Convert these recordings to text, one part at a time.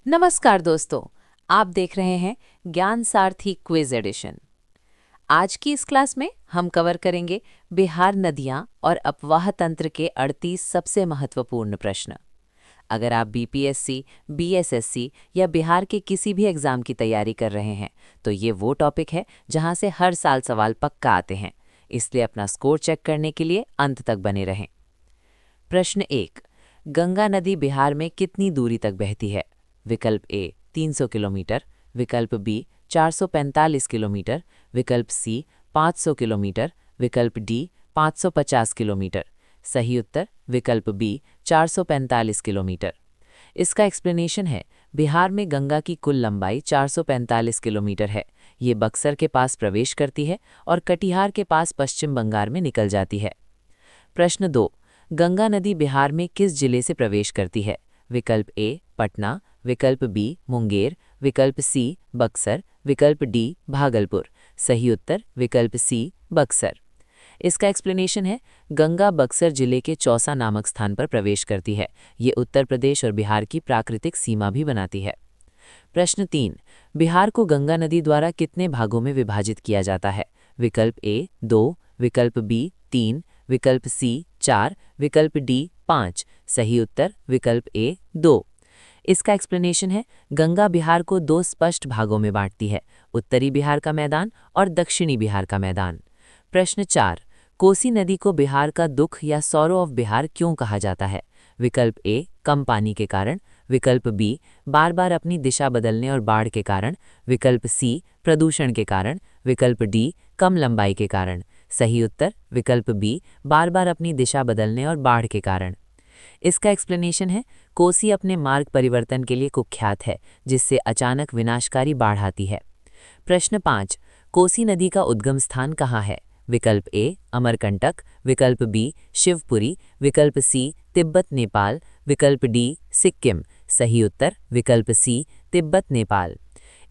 नमस्कार दोस्तों, आप देख रहे हैं ज्ञान सारथी क्विज एडिशन। आज की इस क्लास में हम कवर करेंगे बिहार नदियां और अपवाह तंत्र के 38 सबसे महत्वपूर्ण प्रश्न। अगर आप बीपीएससी, बीएसएससी या बिहार के किसी भी एग्जाम की तैयारी कर रहे हैं तो ये वो टॉपिक है जहां से हर साल सवाल पक्का आते हैं, इसलिए अपना स्कोर चेक करने के लिए अंत तक बने रहें। प्रश्न 1, गंगा नदी बिहार में कितनी दूरी तक बहती है? विकल्प ए 300 किलोमीटर, विकल्प बी 445 किलोमीटर, विकल्प सी 500 किलोमीटर, विकल्प डी 550 किलोमीटर। सही उत्तर विकल्प बी 445 किलोमीटर। इसका एक्सप्लेनेशन है, बिहार में गंगा की कुल लंबाई 445 किलोमीटर है। ये बक्सर के पास प्रवेश करती है और कटिहार के पास पश्चिम बंगाल में निकल जाती है। प्रश्न 2, गंगा नदी बिहार में किस जिले से प्रवेश करती है? विकल्प ए पटना, विकल्प बी मुंगेर, विकल्प सी बक्सर, विकल्प डी भागलपुर। सही उत्तर विकल्प सी बक्सर। इसका एक्सप्लेनेशन है, गंगा बक्सर जिले के चौसा नामक स्थान पर प्रवेश करती है। ये उत्तर प्रदेश और बिहार की प्राकृतिक सीमा भी बनाती है। प्रश्न 3, बिहार को गंगा नदी द्वारा कितने भागों में विभाजित किया जाता है? विकल्प ए 2, विकल्प बी 3, विकल्प सी 4, विकल्प डी 5। सही उत्तर विकल्प ए 2। इसका एक्सप्लेनेशन है, गंगा बिहार को 2 स्पष्ट भागों में बांटती है, उत्तरी बिहार का मैदान और दक्षिणी बिहार का मैदान। प्रश्न 4, कोसी नदी को बिहार का दुख या सौरो ऑफ बिहार क्यों कहा जाता है? विकल्प ए कम पानी के कारण, विकल्प बी बार बार अपनी दिशा बदलने और बाढ़ के कारण, विकल्प सी प्रदूषण के कारण, विकल्प डी कम लंबाई के कारण। सही उत्तर विकल्प बी बार बार अपनी दिशा बदलने और बाढ़ के कारण। इसका एक्सप्लेनेशन है, कोसी अपने मार्ग परिवर्तन के लिए कुख्यात है, जिससे अचानक विनाशकारी बाढ़ आती है। प्रश्न 5, कोसी नदी का उद्गम स्थान कहाँ है? विकल्प ए अमरकंटक, विकल्प बी शिवपुरी, विकल्प सी तिब्बत नेपाल, विकल्प डी सिक्किम। सही उत्तर विकल्प सी तिब्बत नेपाल।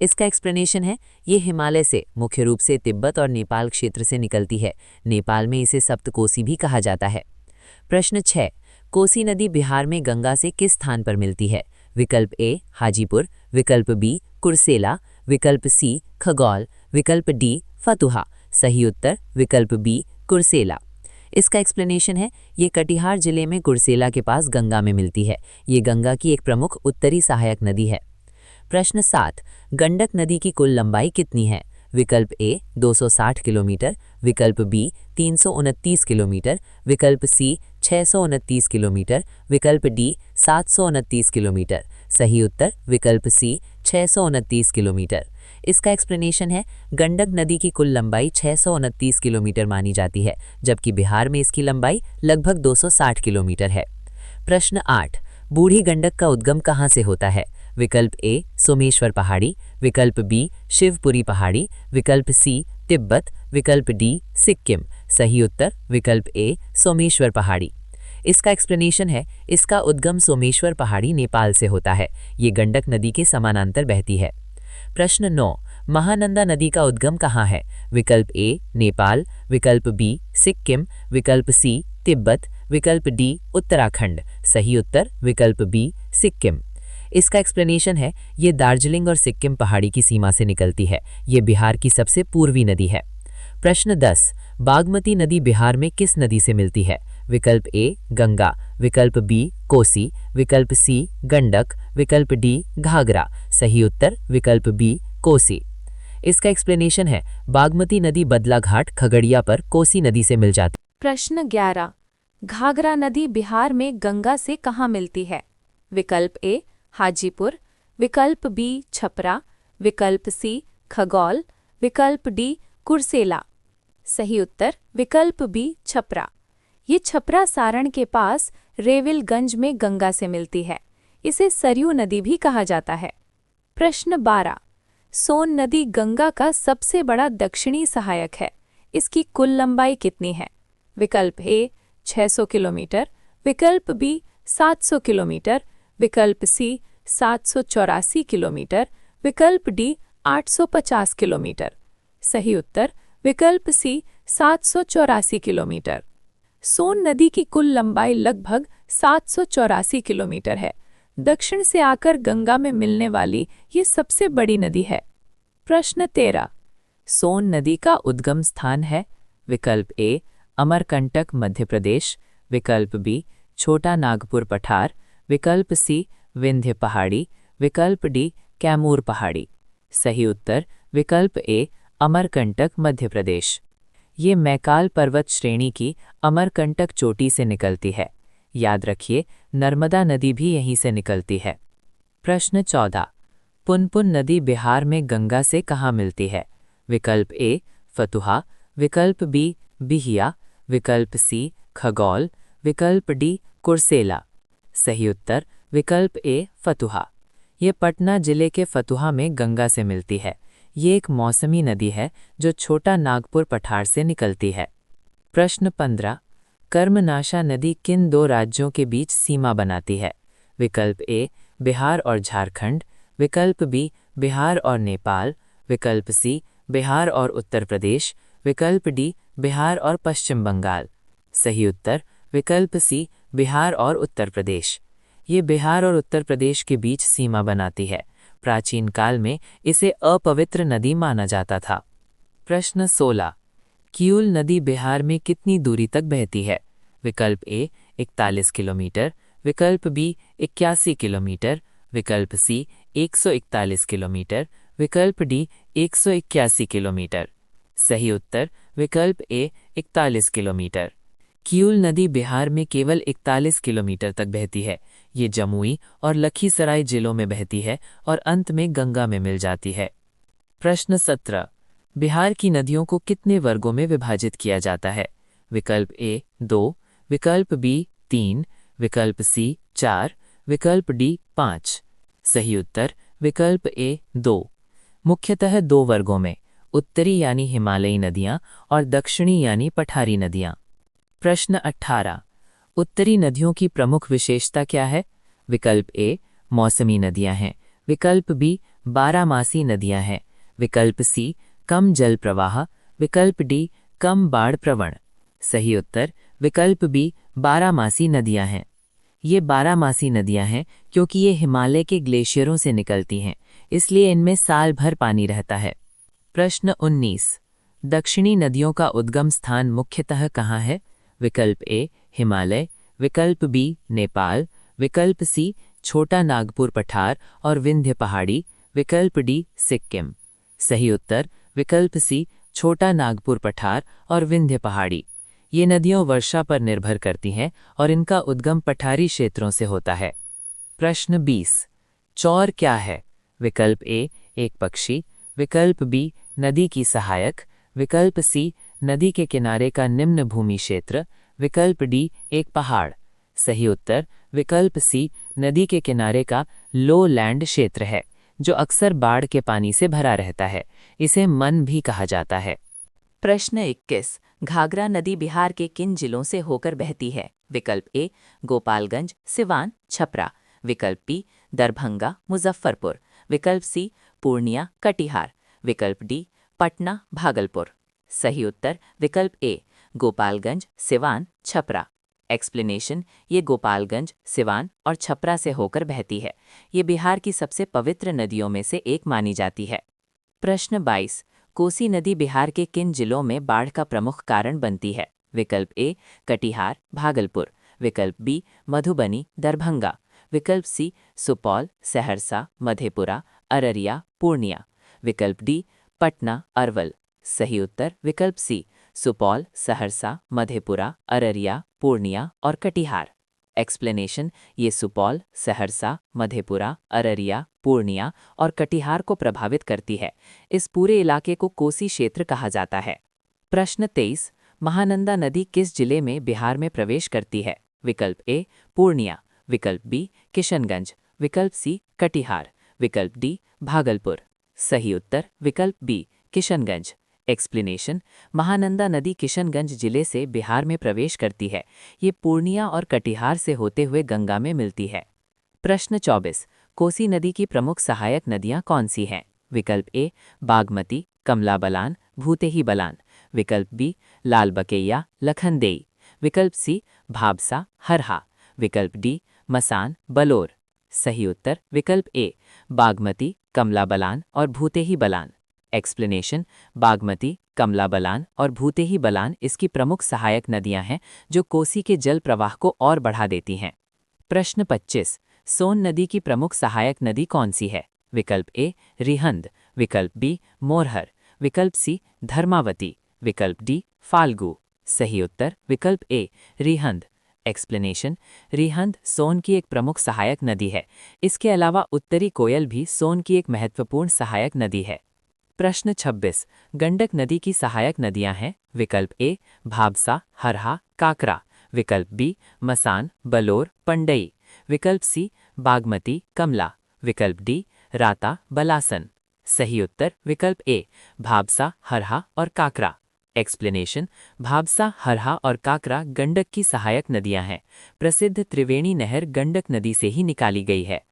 इसका एक्सप्लेनेशन है, ये हिमालय से मुख्य रूप से तिब्बत और नेपाल क्षेत्र से निकलती है। नेपाल में इसे सप्तकोसी भी कहा जाता है। प्रश्न 6, कोसी नदी बिहार में गंगा से किस स्थान पर मिलती है? विकल्प ए हाजीपुर, विकल्प बी कुर्सेला, विकल्प सी खगौल, विकल्प डी फतुहा। सही उत्तर विकल्प बी कुर्सेला। इसका एक्सप्लेनेशन है, ये कटिहार जिले में कुर्सेला के पास गंगा में मिलती है। ये गंगा की एक प्रमुख उत्तरी सहायक नदी है। प्रश्न 7, गंडक नदी की कुल लंबाई कितनी है? विकल्प ए 260 किलोमीटर, विकल्प बी 329 किलोमीटर, विकल्प सी 629 किलोमीटर, विकल्प डी 729 किलोमीटर। सही उत्तर विकल्प सी 629 किलोमीटर। इसका एक्सप्लेनेशन है, गंडक नदी की कुल लंबाई 629 किलोमीटर मानी जाती है, जबकि बिहार में इसकी लंबाई लगभग 260 किलोमीटर है। प्रश्न 8, बूढ़ी गंडक का उद्गम कहाँ से होता है? विकल्प ए सोमेश्वर पहाड़ी, विकल्प बी शिवपुरी पहाड़ी, विकल्प सी तिब्बत, विकल्प डी सिक्किम। सही उत्तर विकल्प ए सोमेश्वर पहाड़ी। इसका एक्सप्लेनेशन है, इसका उद्गम सोमेश्वर पहाड़ी नेपाल से होता है। ये गंडक नदी के समानांतर बहती है। प्रश्न 9, महानंदा नदी का उद्गम कहाँ है? विकल्प ए नेपाल, विकल्प बी सिक्किम, विकल्प सी तिब्बत, विकल्प डी उत्तराखंड। सही उत्तर विकल्प बी सिक्किम। इसका एक्सप्लेनेशन है, ये दार्जिलिंग और सिक्किम पहाड़ी की सीमा से निकलती है। ये बिहार की सबसे पूर्वी नदी है। प्रश्न 10, बागमती नदी बिहार में किस नदी से मिलती है? विकल्प ए गंगा, विकल्प बी कोसी, विकल्प सी गंडक, विकल्प डी घाघरा। सही उत्तर विकल्प बी कोसी। इसका एक्सप्लेनेशन है, बागमती नदी बदलाघाट खगड़िया पर कोसी नदी से मिल जाती है। प्रश्न 11, घाघरा नदी बिहार में गंगा से कहाँ मिलती है? विकल्प ए हाजीपुर, विकल्प बी छपरा, विकल्प सी खगौल, विकल्प डी कुर्सेला। सही उत्तर विकल्प बी छपरा। ये छपरा सारण के पास रेविलगंज में गंगा से मिलती है। इसे सरयू नदी भी कहा जाता है। प्रश्न 12, सोन नदी गंगा का सबसे बड़ा दक्षिणी सहायक है। इसकी कुल लंबाई कितनी है? विकल्प ए 600 किलोमीटर, विकल्प बी 700 किलोमीटर, विकल्प सी 784 किलोमीटर, विकल्प डी 850 किलोमीटर। सही उत्तर विकल्प सी 784 किलोमीटर। सोन नदी की कुल लंबाई लगभग 784 किलोमीटर है। दक्षिण से आकर गंगा में मिलने वाली ये सबसे बड़ी नदी है। प्रश्न 13। सोन नदी का उद्गम स्थान है। विकल्प ए अमरकंटक मध्य प्रदेश, विकल्प बी छोटा नागपुर पठार, विकल्प सी विंध्य पहाड़ी, विकल्प डी कैमूर पहाड़ी। सही उत्तर विकल्प ए अमरकंटक मध्य प्रदेश। ये मैकाल पर्वत श्रेणी की अमरकंटक चोटी से निकलती है। याद रखिए, नर्मदा नदी भी यहीं से निकलती है। प्रश्न 14। पुनपुन नदी बिहार में गंगा से कहाँ मिलती है? विकल्प ए फतुहा, विकल्प बी बिहिया, विकल्प सी खगौल, विकल्प डी कुर्सेला। सही उत्तर विकल्प ए फतुहा। ये पटना जिले के फतुहा में गंगा से मिलती है। ये एक मौसमी नदी है जो छोटा नागपुर पठार से निकलती है। प्रश्न 15। कर्मनाशा नदी किन दो राज्यों के बीच सीमा बनाती है? विकल्प ए बिहार और झारखंड, विकल्प बी बिहार और नेपाल, विकल्प सी बिहार और उत्तर प्रदेश, विकल्प डी बिहार और पश्चिम बंगाल। सही उत्तर विकल्प सी बिहार और उत्तर प्रदेश। ये बिहार और उत्तर प्रदेश के बीच सीमा बनाती है। प्राचीन काल में इसे अपवित्र नदी माना जाता था। प्रश्न 16। किऊल नदी बिहार में कितनी दूरी तक बहती है? विकल्प ए 41 किलोमीटर, विकल्प बी 81 किलोमीटर, विकल्प सी 141 किलोमीटर, विकल्प डी 181 किलोमीटर। सही उत्तर विकल्प ए 41 किलोमीटर। किऊल नदी बिहार में केवल 41 किलोमीटर तक बहती है। ये जमुई और लखीसराय जिलों में बहती है और अंत में गंगा में मिल जाती है। प्रश्न 17। बिहार की नदियों को कितने वर्गों में विभाजित किया जाता है? विकल्प ए 2, विकल्प बी 3, विकल्प सी 4, विकल्प डी 5। सही उत्तर विकल्प ए 2। मुख्यतः 2 वर्गों में, उत्तरी यानी हिमालयी नदियां और दक्षिणी यानी पठारी नदियां। प्रश्न 18। उत्तरी नदियों की प्रमुख विशेषता क्या है? विकल्प ए मौसमी नदियां हैं, विकल्प बी बारहमासी नदियां हैं, विकल्प सी कम जल प्रवाह, विकल्प डी कम बाढ़ प्रवण। सही उत्तर विकल्प बी बारहमासी नदियां हैं। ये बारहमासी नदियां हैं क्योंकि ये हिमालय के ग्लेशियरों से निकलती हैं, इसलिए इनमें साल भर पानी रहता है। प्रश्न 19। दक्षिणी नदियों का उद्गम स्थान मुख्यतः कहाँ है? विकल्प ए हिमालय, विकल्प बी नेपाल, विकल्प सी छोटा नागपुर पठार और विंध्य पहाड़ी, विकल्प डी सिक्किम। सही उत्तर विकल्प सी छोटा नागपुर पठार और विंध्य पहाड़ी। ये नदियों वर्षा पर निर्भर करती हैं और इनका उद्गम पठारी क्षेत्रों से होता है। प्रश्न 20। चौर क्या है? विकल्प ए एक पक्षी, विकल्प बी नदी की सहायक, विकल्प सी नदी के किनारे का निम्न भूमि क्षेत्र, विकल्प डी एक पहाड़। सही उत्तर विकल्प सी नदी के किनारे का लो लैंड क्षेत्र है जो अक्सर बाढ़ के पानी से भरा रहता है। इसे मन भी कहा जाता है। प्रश्न 21। घाघरा नदी बिहार के किन जिलों से होकर बहती है? विकल्प ए गोपालगंज, सिवान, छपरा, विकल्प बी दरभंगा, मुजफ्फरपुर, विकल्प सी पूर्णिया, कटिहार, विकल्प डी पटना, भागलपुर। सही उत्तर विकल्प ए गोपालगंज, सिवान, छपरा। एक्सप्लेनेशन, ये गोपालगंज, सिवान और छपरा से होकर बहती है। ये बिहार की सबसे पवित्र नदियों में से एक मानी जाती है। प्रश्न 22। कोसी नदी बिहार के किन जिलों में बाढ़ का प्रमुख कारण बनती है? विकल्प ए कटिहार, भागलपुर, विकल्प बी मधुबनी, दरभंगा, विकल्प सी सुपौल, सहरसा, मधेपुरा, अररिया, पूर्णिया, विकल्प डी पटना, अरवल। सही उत्तर विकल्प सी सुपौल, सहरसा, मधेपुरा, अररिया, पूर्णिया और कटिहार। एक्सप्लेनेशन, ये सुपौल, सहरसा, मधेपुरा, अररिया, पूर्णिया और कटिहार को प्रभावित करती है। इस पूरे इलाके को कोसी क्षेत्र कहा जाता है। प्रश्न 23। महानंदा नदी किस जिले में बिहार में प्रवेश करती है? विकल्प ए पूर्णिया, विकल्प बी किशनगंज, विकल्प सी कटिहार, विकल्प डी भागलपुर। सही उत्तर विकल्प बी किशनगंज। एक्सप्लेनेशन, महानंदा नदी किशनगंज जिले से बिहार में प्रवेश करती है। ये पूर्णिया और कटिहार से होते हुए गंगा में मिलती है। प्रश्न 24। कोसी नदी की प्रमुख सहायक नदियां कौन सी हैं? विकल्प ए बागमती, कमला बलान, भूतेही बलान, विकल्प बी लाल बकेया, लखनदेई, विकल्प सी भाबसा, हरहा, विकल्प डी मसान, बलोर। सही उत्तर विकल्प ए बागमती, कमला बलान और भूतेही बलान। एक्सप्लेनेशन, बागमती, कमला बलान और भूतेही बलान इसकी प्रमुख सहायक नदियां हैं जो कोसी के जल प्रवाह को और बढ़ा देती हैं। प्रश्न 25, सोन नदी की प्रमुख सहायक नदी कौन सी है? विकल्प ए रिहंद, विकल्प बी मोरहर, विकल्प सी धर्मावती, विकल्प डी फाल्गु। सही उत्तर विकल्प ए रिहंद। एक्सप्लेनेशन, रिहंद सोन की एक प्रमुख सहायक नदी है। इसके अलावा उत्तरी कोयल भी सोन की एक महत्वपूर्ण सहायक नदी है। प्रश्न 26, गंडक नदी की सहायक नदियां हैं। विकल्प ए भाबसा, हरहा, काकरा, विकल्प बी मसान, बलोर, पंडई, विकल्प सी बागमती, कमला, विकल्प डी राता, बलासन। सही उत्तर विकल्प ए भाबसा, हरहा और काकरा। एक्सप्लेनेशन, भाबसा, हरहा और काकरा गंडक की सहायक नदियां हैं। प्रसिद्ध त्रिवेणी नहर गंडक नदी से ही निकाली गई है।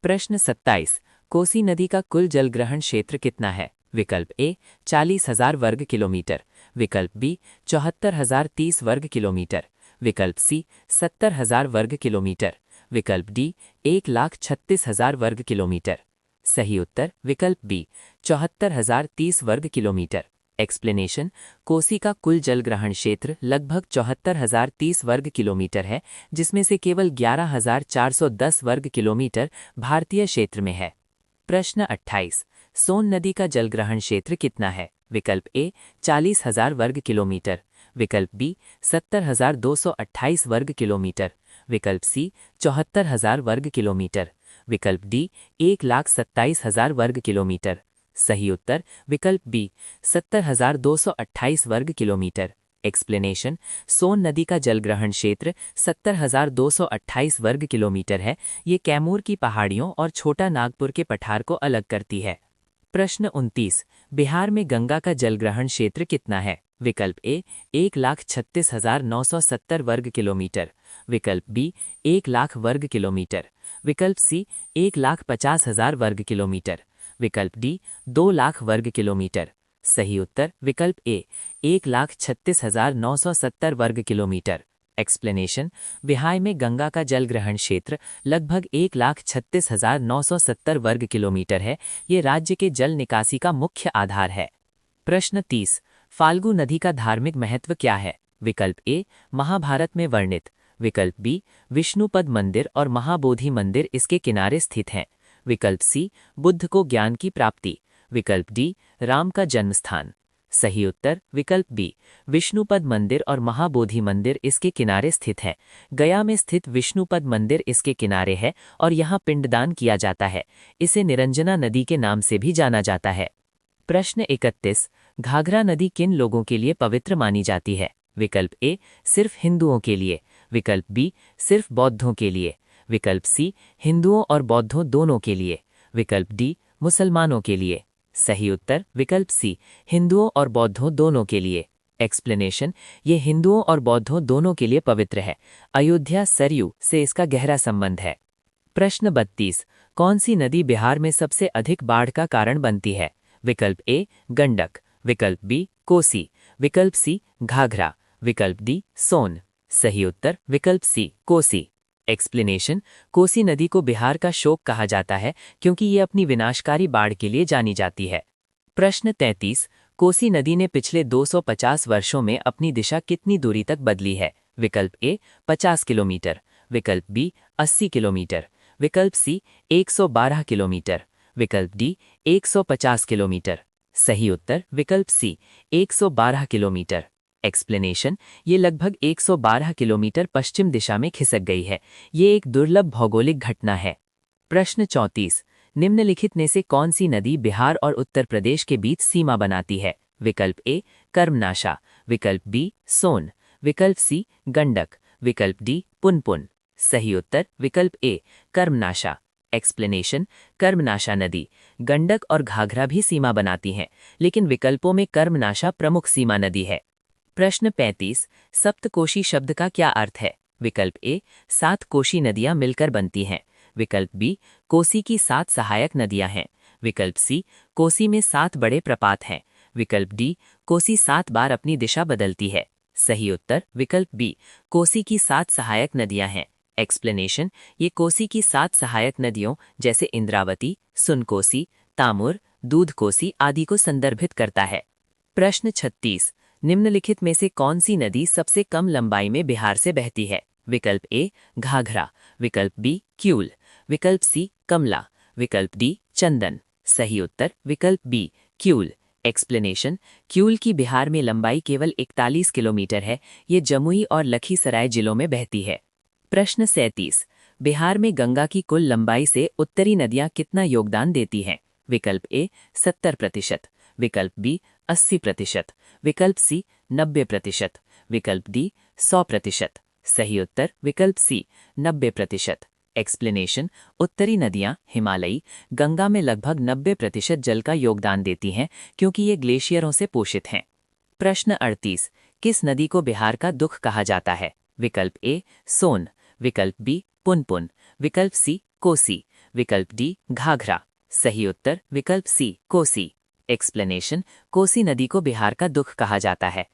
प्रश्न 27, कोसी नदी का कुल जलग्रहण क्षेत्र कितना है? विकल्प ए 40,000 वर्ग किलोमीटर, विकल्प बी 74,030 वर्ग किलोमीटर, विकल्प सी 70,000 वर्ग किलोमीटर, विकल्प डी 1,36,000 वर्ग किलोमीटर। सही उत्तर विकल्प बी 74,030 वर्ग किलोमीटर। एक्सप्लेनेशन, कोसी का कुल जलग्रहण क्षेत्र लगभग 74,030 वर्ग किलोमीटर है, जिसमें से केवल 11,410 वर्ग किलोमीटर भारतीय क्षेत्र में है। प्रश्न 28, सोन नदी का जलग्रहण क्षेत्र कितना है? विकल्प ए 40,000 वर्ग किलोमीटर, विकल्प बी 70,228 वर्ग किलोमीटर, विकल्प सी 74,000 वर्ग किलोमीटर, विकल्प डी 1,27,000 वर्ग किलोमीटर। सही उत्तर विकल्प बी 70,228 वर्ग किलोमीटर। एक्सप्लेनेशन, सोन नदी का जलग्रहण क्षेत्र 70,228 वर्ग किलोमीटर है। ये कैमूर की पहाड़ियों और छोटा नागपुर के पठार को अलग करती है। प्रश्न 29, बिहार में गंगा का जलग्रहण क्षेत्र कितना है? विकल्प ए 1,36,970 वर्ग किलोमीटर, विकल्प बी 1,00,000 वर्ग किलोमीटर, विकल्प सी 1,50,000 वर्ग किलोमीटर, विकल्प डी 2,00,000 वर्ग किलोमीटर। सही उत्तर विकल्प ए 1,36,970 वर्ग किलोमीटर। एक्सप्लेनेशन, बिहार में गंगा का जलग्रहण क्षेत्र लगभग 1,36,970 वर्ग किलोमीटर है। ये राज्य के जल निकासी का मुख्य आधार है। प्रश्न 30, फाल्गु नदी का धार्मिक महत्व क्या है? विकल्प ए महाभारत में वर्णित, विकल्प बी विष्णुपद मंदिर और महाबोधि मंदिर इसके किनारे स्थित हैं, विकल्प सी बुद्ध को ज्ञान की प्राप्ति, विकल्प डी राम का जन्मस्थान। सही उत्तर विकल्प बी विष्णुपद मंदिर और महाबोधि मंदिर इसके किनारे स्थित है। गया में स्थित विष्णुपद मंदिर इसके किनारे है और यहाँ पिंडदान किया जाता है। इसे निरंजना नदी के नाम से भी जाना जाता है। प्रश्न 31, घाघरा नदी किन लोगों के लिए पवित्र मानी जाती है? विकल्प ए सिर्फ हिंदुओं के लिए, विकल्प बी सिर्फ बौद्धों के लिए, विकल्प सी हिंदुओं और बौद्धों दोनों के लिए, विकल्प डी मुसलमानों के लिए। सही उत्तर विकल्प सी हिंदुओं और बौद्धों दोनों के लिए। एक्सप्लेनेशन, ये हिंदुओं और बौद्धों दोनों के लिए पवित्र है। अयोध्या सरयू से इसका गहरा संबंध है। प्रश्न 32, कौन सी नदी बिहार में सबसे अधिक बाढ़ का कारण बनती है? विकल्प ए गंडक, विकल्प बी कोसी, विकल्प सी घाघरा, विकल्प डी सोन। सही उत्तर विकल्प सी कोसी। एक्सप्लेनेशन, कोसी नदी को बिहार का शोक कहा जाता है क्योंकि ये अपनी विनाशकारी बाढ़ के लिए जानी जाती है। प्रश्न 33, कोसी नदी ने पिछले 250 वर्षों में अपनी दिशा कितनी दूरी तक बदली है? विकल्प ए 50 किलोमीटर, विकल्प बी 80 किलोमीटर, विकल्प सी 112 किलोमीटर, विकल्प डी 150 किलोमीटर। सही उत्तर विकल्प सी 112 किलोमीटर। एक्सप्लेनेशन, ये लगभग 112 किलोमीटर पश्चिम दिशा में खिसक गई है। ये एक दुर्लभ भौगोलिक घटना है। प्रश्न 34, निम्नलिखित में से कौन सी नदी बिहार और उत्तर प्रदेश के बीच सीमा बनाती है? विकल्प ए कर्मनाशा, विकल्प बी सोन, विकल्प सी गंडक, विकल्प डी पुनपुन। सही उत्तर विकल्प ए कर्मनाशा। एक्सप्लेनेशन, कर्मनाशा नदी गंडक और घाघरा भी सीमा बनाती हैं, लेकिन विकल्पों में कर्मनाशा प्रमुख सीमा नदी है। प्रश्न 35, सप्तकोशी शब्द का क्या अर्थ है? विकल्प ए 7 कोशी नदियां मिलकर बनती हैं, विकल्प बी कोसी की 7 सहायक नदियां हैं, विकल्प सी कोसी में 7 बड़े प्रपात हैं, विकल्प डी कोसी 7 बार अपनी दिशा बदलती है। सही उत्तर विकल्प बी कोसी की 7 सहायक नदियां हैं। एक्सप्लेनेशन, ये कोसी की 7 सहायक नदियों जैसे इंद्रावती, सुनकोसी, तामुर, दूधकोसी आदि को संदर्भित करता है। प्रश्न 36, निम्नलिखित में से कौन सी नदी सबसे कम लंबाई में बिहार से बहती है? विकल्प ए घाघरा, विकल्प बी क्यूल, विकल्प सी कमला, विकल्प डी चंदन। सही उत्तर विकल्प बी क्यूल। एक्सप्लेनेशन, क्यूल की बिहार में लंबाई केवल 41 किलोमीटर है। ये जमुई और लखीसराय जिलों में बहती है। प्रश्न 37, बिहार में गंगा की कुल लंबाई से उत्तरी नदियां कितना योगदान देती हैं? विकल्प ए 70%, विकल्प बी 80%, विकल्प सी 90%, विकल्प डी 100%। सही उत्तर विकल्प सी 90%। एक्सप्लेनेशन, उत्तरी नदियां हिमालयी गंगा में लगभग 90% जल का योगदान देती हैं क्योंकि ये ग्लेशियरों से पोषित हैं। प्रश्न 38, किस नदी को बिहार का दुख कहा जाता है? विकल्प ए सोन, विकल्प बी पुनपुन, विकल्प सी कोसी, विकल्प डी घाघरा। सही उत्तर विकल्प सी कोसी। एक्सप्लेनेशन, कोसी नदी को बिहार का दुख कहा जाता है।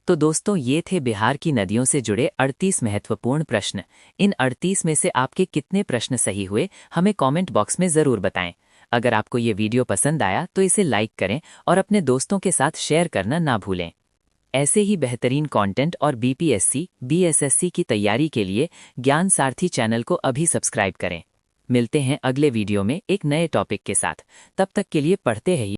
तो दोस्तों, ये थे बिहार की नदियों से जुड़े 38 महत्वपूर्ण प्रश्न। इन 38 में से आपके कितने प्रश्न सही हुए, हमें कमेंट बॉक्स में ज़रूर बताएं। अगर आपको ये वीडियो पसंद आया तो इसे लाइक करें और अपने दोस्तों के साथ शेयर करना ना भूलें। ऐसे ही बेहतरीन कंटेंट और बीपीएससी, बीएसएससी की तैयारी के लिए ज्ञान सारथी चैनल को अभी सब्सक्राइब करें। मिलते हैं अगले वीडियो में एक नए टॉपिक के साथ। तब तक के लिए पढ़ते रहिए।